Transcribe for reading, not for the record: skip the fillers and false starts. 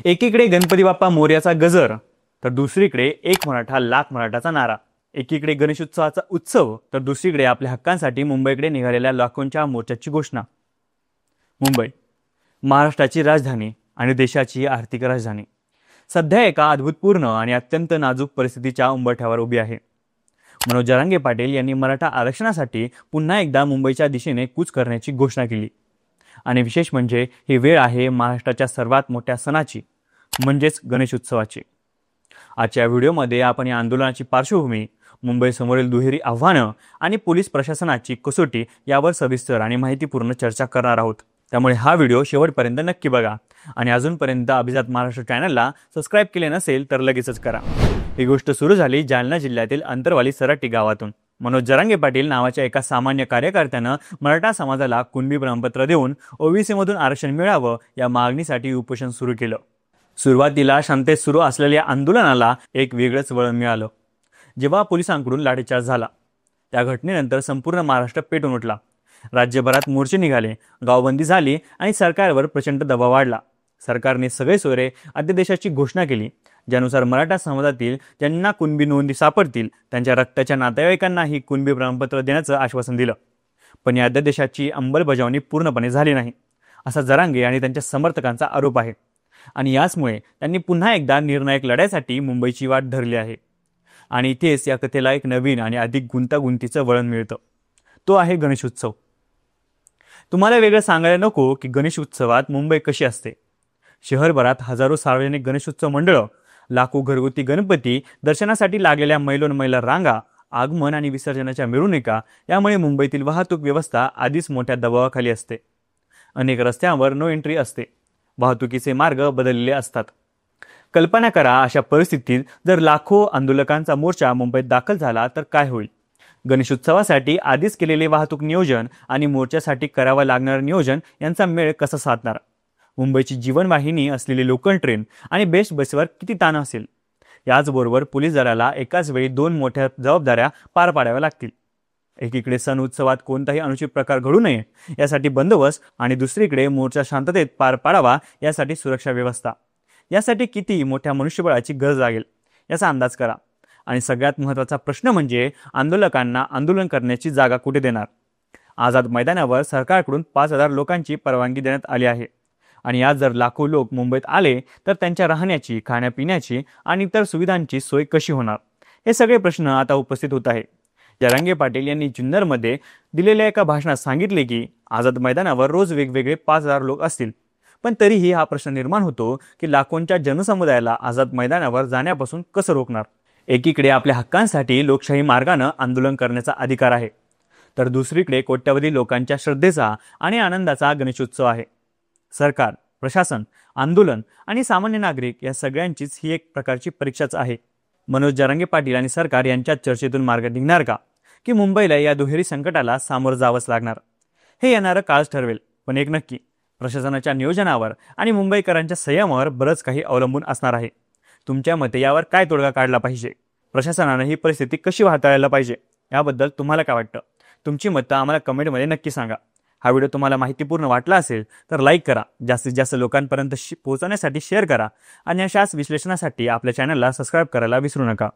एकीकडे गणपती बाप्पा मोरयाचा गजर तर दुसरीकडे एक मराठा लाख मराठाचा नारा। एकीकडे गणेशोत्सवाचा उत्सव तर दुसरीकडे आपल्या हक्कांसाठी मुंबईकडे निघालेल्या लाखोंच्या मोर्चाची घोषणा। मुंबई महाराष्ट्राची राजधानी आणि देशाची आर्थिक राजधानी सध्या एका अद्भुतपूर्ण आणि अत्यंत नाजूक परिस्थितीच्या उंबरठ्यावर उभी आहे। मनोज जरांगे पाटील यांनी मराठा आरक्षणासाठी पुन्हा एकदा मुंबईच्या दिशेने कूच करण्याची घोषणा केली। आणि विशेष म्हणजे ही वेळ आहे महाराष्ट्राच्या सर्वात मोठ्या सणाची म्हणजेच गणेशोत्सवाची। आजच्या व्हिडिओमध्ये आपण या आंदोलनाची पार्श्वभूमी, मुंबई समोरील दुहेरी आव्हानं आणि पोलीस प्रशासनाची कसोटी यावर सविस्तर आणि माहितीपूर्ण चर्चा करणार आहोत। त्यामुळे हा व्हिडिओ शेवटपर्यंत नक्की बघा आणि अजूनपर्यंत अभिजात महाराष्ट्र चॅनलला सबस्क्राइब केले नसेल तर लगेचच करा। ही गोष्ट सुरू झाली जालना जिल्ह्यातील अंतरवाली सराटी गावातून। मनोज जरांगे पाटील नावाच्या एका सामान्य कार्यकर्त्यानं मराठा समाजाला कुणबी प्रमाणपत्र देऊन ओबीसी मधून आरक्षण मिळावं या मागणीसाठी उपोषण सुरू केलं। सुरुवातीला शांततेत सुरू असलेल्या आंदोलनाला एक वेगळंच वळण मिळालं जेव्हा पोलिसांकडून लाठीचार्ज झाला। त्या घटनेनंतर संपूर्ण महाराष्ट्र पेटून उठला। राज्यभरात मोर्चे निघाले, गावबंदी झाली आणि सरकारवर प्रचंड दबाव वाढला। सरकारने सगळे सोयरे अध्यादेशाची घोषणा केली, ज्यानुसार मराठा समाजातील ज्यांना कुणबी नोंदी सापडतील त्यांच्या रक्ताच्या नातेवाईकांनाही कुणबी प्रमाणपत्र देण्याचं आश्वासन दिलं। पण या अध्यादेशाची अंमलबजावणी पूर्णपणे झाली नाही, असा जरांगे आणि त्यांच्या समर्थकांचा आरोप आहे। आणि याचमुळे त्यांनी पुन्हा एकदा निर्णायक लढ्यासाठी मुंबईची वाट धरली आहे। आणि इथेच या कथेला एक नवीन आणि अधिक गुंतागुंतीचं वळण मिळतं, तो आहे गणेशोत्सव। तुम्हाला वेगळं सांगायला नको की गणेशोत्सवात मुंबई कशी असते। शहरभरात हजारो सार्वजनिक गणेशोत्सव मंडळं, लाखो घरगुती गणपती, दर्शनासाठी लागलेल्या मैलोन-मैल रांगा, आगमन आणि विसर्जनाच्या मिरवणुका यामुळे मुंबईतील वाहतूक व्यवस्था आधीच मोठ्या दबावाखाली असते। अनेक रस्त्यांवर नो एंट्री असते, वाहतुकीचे मार्ग बदललेले असतात। कल्पना करा अशा परिस्थितीत जर लाखो आंदोलकांचा मोर्चा मुंबईत दाखल झाला तर काय होईल। गणेशोत्सवासाठी आधीच केलेले वाहतूक नियोजन आणि मोर्चासाठी करावं लागणारं नियोजन यांचा मेळ कसा साधणार। मुंबईची जीवनवाहिनी असलेली लोकल ट्रेन आणि बेस्ट बसवर किती ताण असेल। याचबरोबर पोलीस दलाला एकाच वेळी दोन मोठ्या जबाबदाऱ्या पार पाडाव्या लागतील। एकीकडे सण उत्सवात कोणताही अनुचित प्रकार घडू नये यासाठी बंदोबस्त आणि दुसरीकडे मोर्चा शांततेत पार पाडावा यासाठी सुरक्षा व्यवस्था। यासाठी किती मोठ्या मनुष्यबळाची गरज लागेल याचा अंदाज करा। आणि सगळ्यात महत्त्वाचा प्रश्न म्हणजे आंदोलकांना आंदोलन करण्याची जागा कुठे देणार। आझाद मैदानावर सरकारकडून 5000 लोकांची परवानगी देण्यात आली आहे आणि आज जर लाखो लोक मुंबईत आले तर त्यांच्या राहण्याची, खाण्यापिण्याची आणि इतर सुविधांची सोय कशी होणार, हे सगळे प्रश्न आता उपस्थित होत आहे। जरांगे पाटील यांनी जुन्नरमध्ये दिलेल्या एका भाषणात सांगितले की आझाद मैदानावर रोज वेगवेगळे 5000 लोक असतील, पण तरीही हा प्रश्न निर्माण होतो की लाखोंच्या जनसमुदायाला आझाद मैदानावर जाण्यापासून कसं रोखणार। एकीकडे आपल्या हक्कांसाठी लोकशाही मार्गाने आंदोलन करण्याचा अधिकार आहे, तर दुसरीकडे कोट्यवधी लोकांच्या श्रद्धेचा आणि आनंदाचा गणेशोत्सव आहे। सरकार, प्रशासन, आंदोलन आणि सामान्य नागरिक या सगळ्यांचीच ही एक प्रकारची परीक्षाच आहे। मनोज जरांगे पाटील आणि सरकार यांच्या चर्चेतून मार्ग निघणार का, की मुंबईला या दुहेरी संकटाला सामोरं जावंच लागणार, हे येणारं काळच ठरवेल। पण एक नक्की, प्रशासनाच्या नियोजनावर आणि मुंबईकरांच्या संयमावर बरंच काही अवलंबून असणार आहे। तुमच्या मते यावर काय तोडगा काढला पाहिजे, प्रशासनाने ही परिस्थिती कशी हाताळायला पाहिजे, याबद्दल तुम्हाला काय वाटतं? तुमची मतं आम्हाला कमेंटमध्ये नक्की सांगा। हा व्हिडिओ तुम्हाला माहितीपूर्ण वाटला असेल तर लाईक करा, जास्तीत जास्त लोकांपर्यंत पोहोचवण्यासाठी शेअर करा आणि अशाच विश्लेषणासाठी आपल्या चॅनलला सबस्क्राइब करायला विसरू नका।